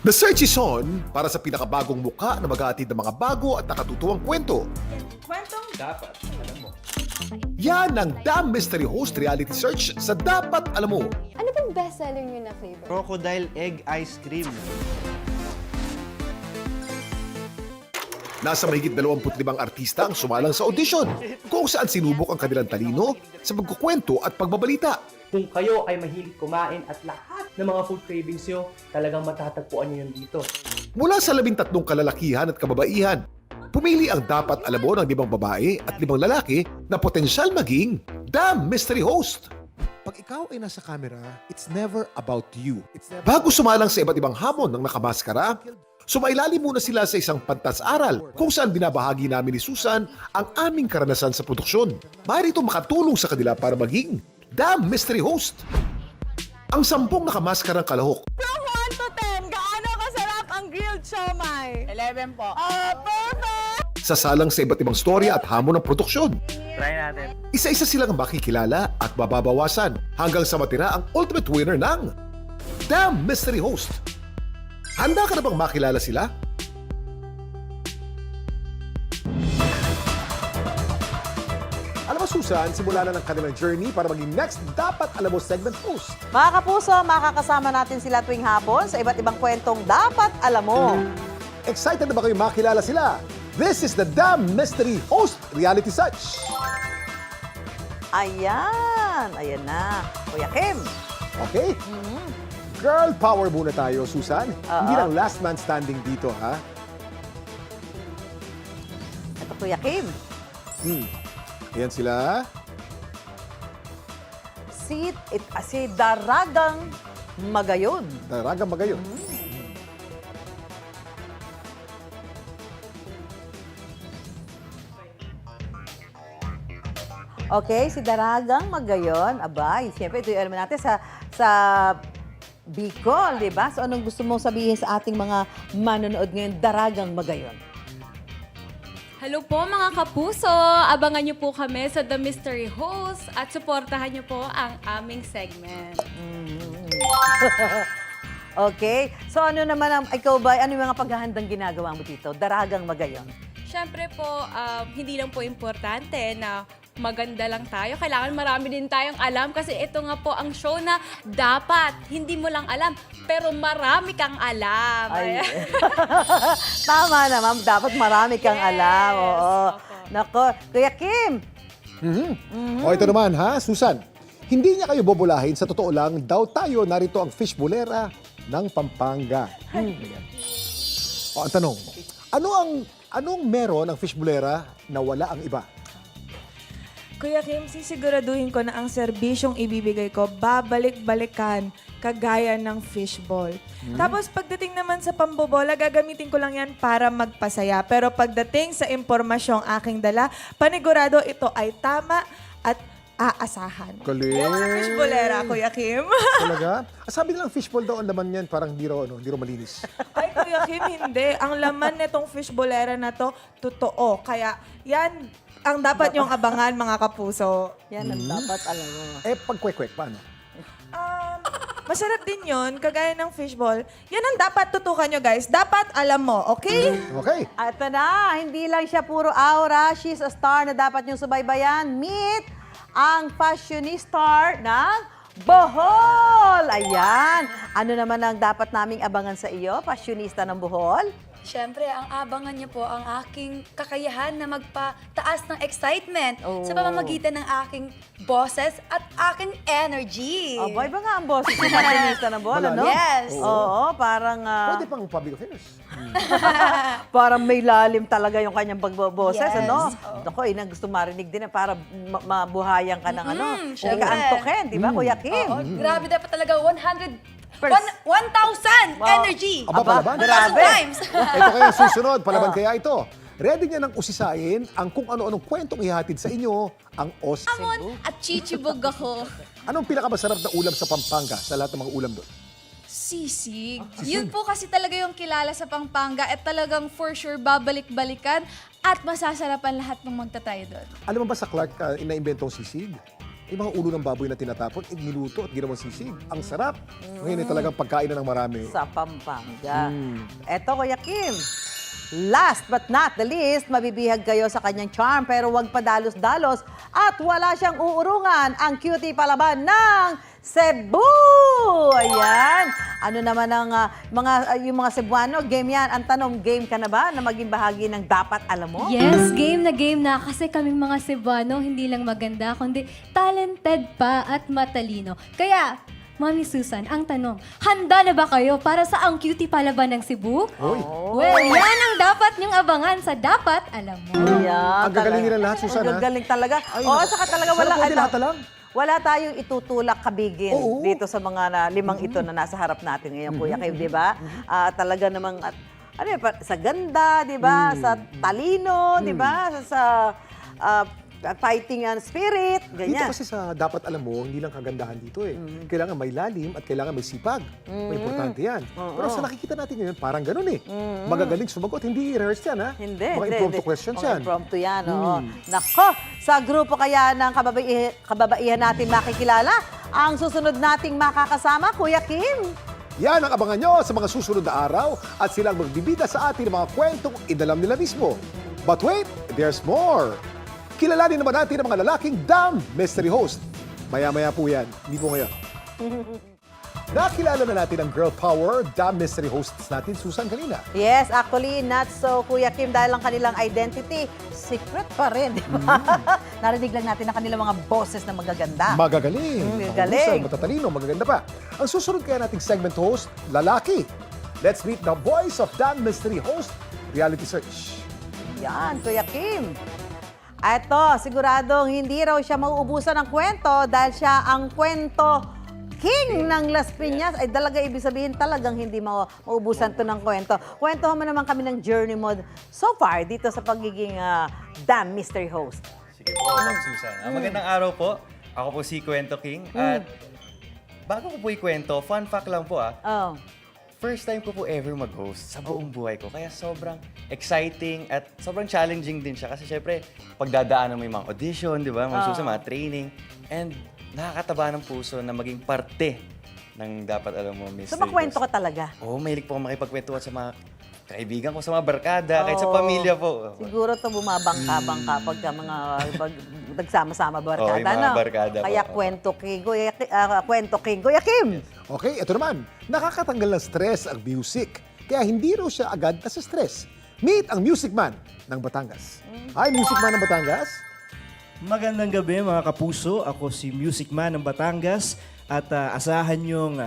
The search is on para sa pinakabagong muka na maghahatid ng mga bago at nakatutuwang kwento. Kwentong dapat alam mo. Yan ang Damn Mystery Host reality search sa Dapat Alam Mo. Ano bang bestseller nyo na flavor? Crocodile egg ice cream. Nasa mahigit 25 artista ang sumalang sa audition, kung saan sinubok ang kanilang talino sa pagkukwento at pagbabalita. Kung kayo ay mahilig kumain at lahat ng mga food cravings nyo, talagang matatagpuan nyo yun dito. Mula sa 13 kalalakihan at kababaihan, pumili ang Dapat Alam Mo ng 5 babae at 5 lalaki na potensyal maging Damn Mystery Host. Pag ikaw ay nasa camera, it's never about you. Bago sumalang sa iba't ibang hamon ng nakamaskara, sumailalim muna sila sa isang pantas-aral kung saan binabahagi namin ni Susan ang aming karanasan sa produksyon. Maaari itong makatulong sa kanila para maging Damn Mystery Host. Ang 10 nakamaskarang kalahok From 1 to 10, gaano kasarap ang grilled siomai? 11 po. Perfect! sasalang sa iba't ibang storya at hamon ng produksyon. Try natin. Isa-isa silang makikilala at mababawasan hanggang sa matira ang ultimate winner ng Damn Mystery Host. Handa ka na bang makilala sila? Alam mo, Susan, simula na ng kanilang journey para maging next Dapat Alam Mo segment host. Mga kapuso, makakasama natin sila tuwing hapon sa iba't ibang kwentong dapat alam mo. Excited na ba kayo makilala sila? This is the Damn Mystery Host Reality Search. Ayan, ayan na. Kuya Kim. Okay? Girl power muna tayo, Susan. Oo. Hindi lang last man standing dito, ha? Ito Kuya Kim. Ayan sila. Si Daragang Magayon. Daragang Magayon. Okay, si Daragang Magayon. Abay, siyempre ito yung alam natin sa Bicol, di ba? So anong gusto mong sabihin sa ating mga manonood ngayon, Daragang Magayon? Hello po mga kapuso! Abangan niyo po kami sa The Mystery Host at suportahan niyo po ang aming segment. Okay. So ano naman, ikaw ba, ano yung mga paghahandang ginagawa mo dito? Daragang Magayon. Siyempre po, hindi lang po importante na maganda lang tayo. Kailangan marami din tayong alam kasi ito nga po ang show na dapat hindi mo lang alam, pero marami kang alam. Ay. Ayan. Tama naman, dapat marami kang Yes. alam. Oo. Opo. Nako, Kuya Kim. O ito naman, ha, Susan. Hindi niya kayo bobolahin. Sa totoo lang, daw tayo narito ang fishbulera ng Pampanga. O, ang tanong, anong meron ang fishbulera na wala ang iba? Kuya Kim, sisiguraduhin ko na ang serbisyong ibibigay ko, babalik-balikan kagaya ng fishball. Tapos pagdating naman sa pambobola, gagamitin ko lang yan para magpasaya. Pero pagdating sa impormasyong aking dala, panigurado ito ay tama at aasahan. Galing. Yan ang fishballera, Kuya Kim. Talaga? Sabi nilang fishball daw ang laman niyan, parang di raw malinis. Ay, Kuya Kim, hindi. Ang laman nitong fishballera na to, totoo. Kaya yan ang dapat niyong abangan, mga kapuso. Yan ang dapat alam mo. Pag kwek-kwek, paano? Masarap din yun, kagaya ng fishball. Yan ang dapat tutukan nyo, guys. Dapat alam mo, okay? Okay. At ito na, hindi lang siya puro aura, she's a star na dapat niyong subaybayan. Meet ang fashionista ng Bohol! Ayan! Ano naman ang dapat naming abangan sa iyo, fashionista ng Bohol? Siyempre, ang abangan niyo po ang aking kakayahan na magpataas ng excitement Oh. sa pamamagitan ng aking boses at aking energy. Abay ba nga ang boss ng fashionista ng Bohol, ano? Yes. Oo, parang... Pwede pang public affairs. Parang may lalim talaga yung kanyang pagboboses, Yes. ano? Ako, gusto marinig din na para mabuhayan ka ng ano. Hindi syempre. ka antokin, di ba, Kuya Kim? Oo, grabe dapat talaga 1,000 Wow. energy. Aba, palaban. 1,000 grabe. times. Ito kaya ang susunod, palaban kaya ito. Ready niya nang usisain ang kung ano-anong kwentong ihatid sa inyo ang Os Cebu. At chichibog ako. Anong pinakamasarap na ulam sa Pampanga sa lahat ng mga ulam doon? Sisig. Yun po kasi talaga yung kilala sa Pampanga at talagang for sure babalik-balikan at masasarapan lahat ng magtatay doon. Alam mo ba sa Clark, inaimbentong sisig? yung mga ulo ng baboy na tinatapon, niluto at ginawang sisig. Ang sarap. Ngayon ay talagang pagkain na ng marami. Sa Pampanga. Eto, Kuya Kim. Last but not the least, mabibihag kayo sa kanyang charm pero wag padalos-dalos at wala siyang uurungan ang cutie palaban ng Cebu! Ayan! Ano naman ang yung mga Cebuano? Game yan. Ang tanong, game ka na ba na maging bahagi ng Dapat Alam Mo? Yes, game na kasi kaming mga Cebuano hindi lang maganda kundi talented pa at matalino. Kaya, Mami Susan, ang tanong, handa na ba kayo para sa ang cutie palaban ng Cebu? Well, yan ang dapat niyong abangan sa Dapat Alam Mo. Ayan, Ang gagaling nila lahat, Susan, Ang ha? gagaling talaga. Ay, Oo, naku. saka talaga Sana wala. pwede lahat na lang. Wala tayong itutulak kabigin Oo. dito sa mga limang ito na nasa harap natin ngayon, Kuya Kim, di ba? Talaga namang, ano yun, sa ganda, di ba? Sa talino, di ba? Sa fighting spirit, Dito ganyan. kasi sa Dapat Alam Mo, hindi lang kagandahan dito eh. Kailangan may lalim at kailangan may sipag. May importante yan. Pero sa nakikita natin ngayon, parang ganun eh. Magagaling sumagot. Hindi rehearsed yan, ha? Hindi. Mga hindi, impromptu hindi. questions Mga yan. Impromptu yan, oo. Nako, sa grupo kaya ng kababaihan natin makikilala, ang susunod nating makakasama, Kuya Kim. Yan ang abangan nyo sa mga susunod na araw at silang magbibida sa atin ng mga kwentong inalam nila mismo. But wait, there's more! Kilalanin naman natin ang mga lalaking Damn Mystery Host. Maya-maya po yan, hindi po ngayon. Nakilala na natin ang Girl Power Damn Mystery Hosts natin, Susan, kanina. Yes, actually, not so, Kuya Kim, dahil ang kanilang identity, secret pa rin, di ba? Narinig lang natin ang kanilang mga boses na magaganda. Magagaling. Magaling. Mahusay, matatalino, magaganda pa. Ang susunod kaya nating segment host, lalaki. Let's meet the voice of Damn Mystery Host, Reality Search. Yan, Kuya Kim. Eto, siguradong hindi raw siya mauubusan ng kwento dahil siya ang kwento king ng Las Piñas. Ay, dalaga ibig sabihin talagang hindi mauubusan to ng kwento. Kwentuhan mo naman kami ng journey mo so far dito sa pagiging Damn Mystery Host. Sige po, Ma'am Susan. Magandang araw po. Ako po si Kwento King. At bago ko po ikwento, fun fact lang po Oh. First time ko po ever mag-host sa buong buhay ko. Kaya sobrang exciting at sobrang challenging din siya. Kasi syempre, pagdadaanan mo yung mga audition, di ba? Ma'am Susan, mga training. And nakakataba ng puso na maging parte ng Dapat Alam Mo, Mystery So, makwento Host. ka talaga. Oo, mahilig po ako makipagkwentuhan sa mga kaibigan ko, sa mga barkada, kahit sa pamilya po. Siguro to bumabangka-bangka pagka pag nagsama-sama barkada, Oo, yung mga no? barkada po. Kaya kwento king, Kuya Kim. Okay, ito naman. Nakakatanggal ng stress ang music. Kaya hindi raw siya agad nasa stress. Meet ang Music Man ng Batangas. Hi, Music Man ng Batangas. Magandang gabi mga kapuso. Ako si Music Man ng Batangas at asahan niyong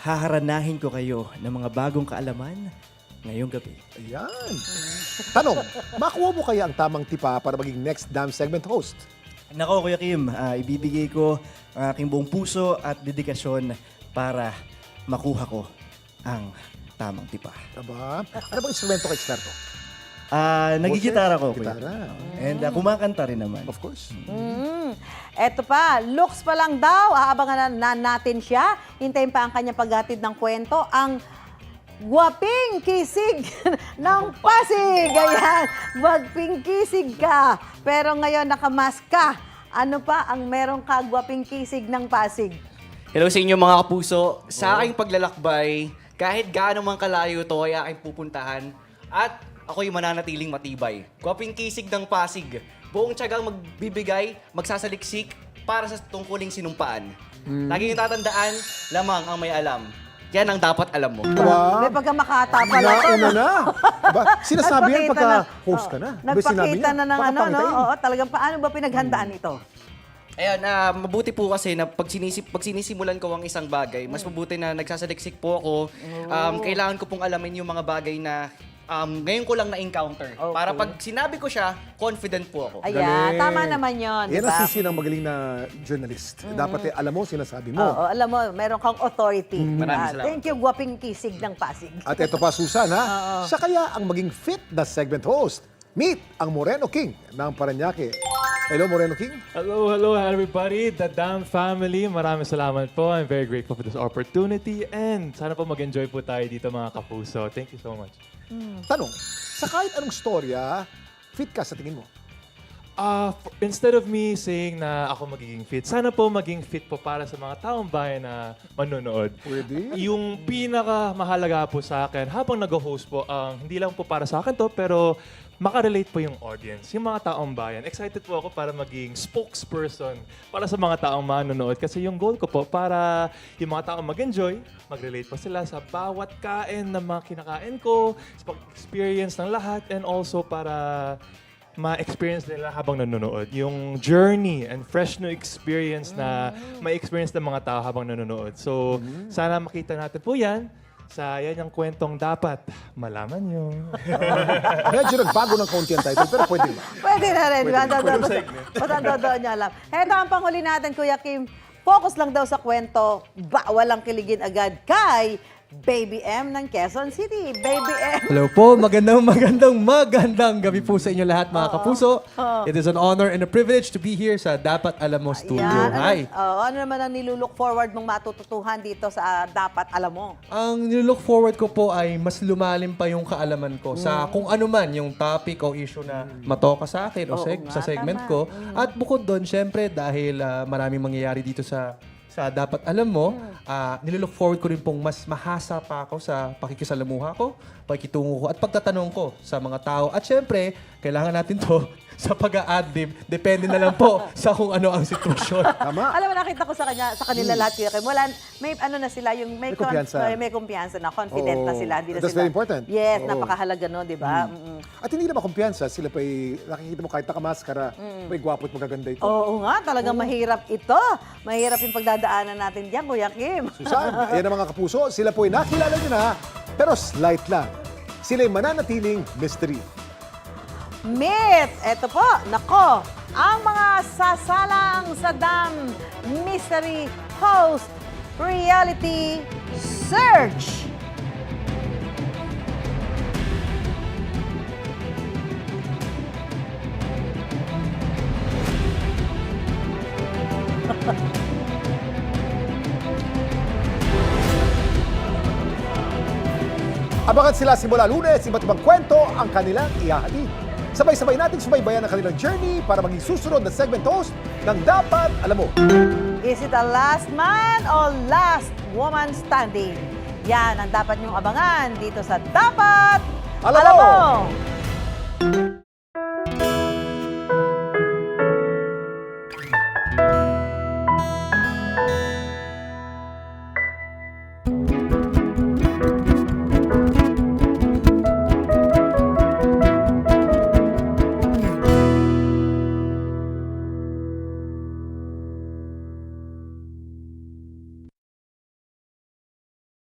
haharanahin ko kayo ng mga bagong kaalaman ngayong gabi. Ayan. Tanong, makuha mo kaya ang tamang tipa para maging next Damn segment host? Nako Kuya Kim, ibibigay ko ang aking buong puso at dedikasyon para makuha ko ang tamang tipa. Aba, ano bang instrumento ka eksperto? Nagigitara ko, Kuya. Gitara. And kumakanta rin naman. Of course. Eto pa, looks pa lang daw, aabangan na natin siya. Hintayin pa ang kanyang paghatid ng kwento, ang gwaping kisig ng Pasig. Ayan, gwaping kisig ka. Pero ngayon nakamask ka. Ano pa ang meron ka gwaping kisig ng Pasig? Hello sa inyo mga kapuso. Sa aking paglalakbay, kahit gaano man kalayo to ay aking pupuntahan at ako'y mananatiling matibay. Gwaping kisig ng Pasig. Buong tiyagang magbibigay, magsasaliksik para sa tungkuling sinumpaan. Lagi yung tatandaan, lamang ang may alam. Yan ang dapat alam mo. May pagka makata pala to. Nauna na. Diba? Sinasabi yan Nagpakita pagka na- host ka na. Diba Nagpakita sinabi na yan? ng Baka ano, no? pangitain. Oo, talagang paano ba pinaghandaan ito? Ayan, mabuti po kasi na pag sinisimulan ko ang isang bagay, mas mabuti na nagsasaliksik po ako. Kailangan ko pong alamin yung mga bagay na ngayon ko lang na-encounter. Okay. Para pag sinabi ko siya, confident po ako. Ayan, Galing. tama naman yun, di Yan ang ba? sisi ng magaling na journalist. Dapat alam mo, sinasabi mo. Oo, alam mo, meron kang authority. Maraming salamat. Thank you, gwaping kisig ng Pasig. At ito pa, Susan, ha? Siya kaya ang maging fit na segment host. Meet ang Moreno King ng Parañaque. Hello, Moreno King. Hello everybody, the Damn family. Maraming salamat po. I'm very grateful for this opportunity and sana po mag-enjoy po tayo dito mga kapuso. Thank you so much. Tanong, sa kahit anong storya, fit ka sa tingin mo? Instead of me saying na ako magiging fit, sana po maging fit po para sa mga taong bayan na manonood. Pwede. Yung pinakamahalaga po sa akin, habang nag-host po, hindi lang po para sa akin to, pero makarelate po yung audience, yung mga taong bayan. Excited po ako para maging spokesperson para sa mga taong manonood. Kasi yung goal ko po, para yung mga taong mag-enjoy, mag-relate po sila sa bawat kain na mga kinakain ko, sa pag-experience ng lahat, and also para ma-experience nila habang nanonood. Yung journey and fresh new experience na ma-experience ng mga tao habang nanonood. So, sana makita natin po yan sa yan yung kwentong dapat malaman nyo. Medyo nagbago ng konti ang title, pero pwede ba? Pwede na rin. Matandaan niya lang. Heto ang panghuli natin, Kuya Kim. Focus lang daw sa kwento. Bawal ang kiligin agad kay Baby M ng Quezon City. Baby M. Hello po, magandang gabi po sa inyo lahat mga kapuso. It is an honor and a privilege to be here sa Dapat Alam Mo Studio. Hi! Ano naman ang nilulook forward mong matututuhan dito sa Dapat Alam Mo? Ang nilook forward ko po ay mas lumalim pa yung kaalaman ko sa kung ano man yung topic o issue na matoka sa akin o sa segment ko. At bukod doon, syempre dahil maraming mangyayari dito sa Dapat Alam Mo, nilook forward ko rin pong mas mahasa pa ako sa pakikisalamuha ko, pakikitungo ko, at pagtatanong ko sa mga tao. At syempre, kailangan natin to sa pag-a-adlib. Depende na lang po sa kung ano ang sitwasyon. Tama. Alam mo, nakita ko sa kanila lahat, Kuya Kim. Wala, may ano na sila, yung may kumpiyansa. may kumpiyansa na, confident na sila. Hindi na That's sila, very important. Yes, Oo. napakahalaga no, di ba? At hindi naman kumpiyansa, sila pa'y nakikita mo kahit nakamaskara, may gwapo at magaganda ito. Oo nga, talagang mahirap ito. Mahirap yung pagdadaanan natin diyan, Kuya Kim. Susan, ayan ang mga kapuso, sila po'y nakilala nyo na, pero slight lang. Sila'y mananatiling mystery. Myth! Eto po, nako, ang mga sasalang sa Dam Mystery Host Reality Search. Abangan sila simula Lunes, iba't ibang kwento ang kanilang ihahatid. Sabay-sabay nating subaybayan ang kanilang journey para maging susunod na segment host ng Dapat Alam Mo. Is it a last man or last woman standing? Yan ang dapat niyong abangan dito sa Dapat Alam Mo!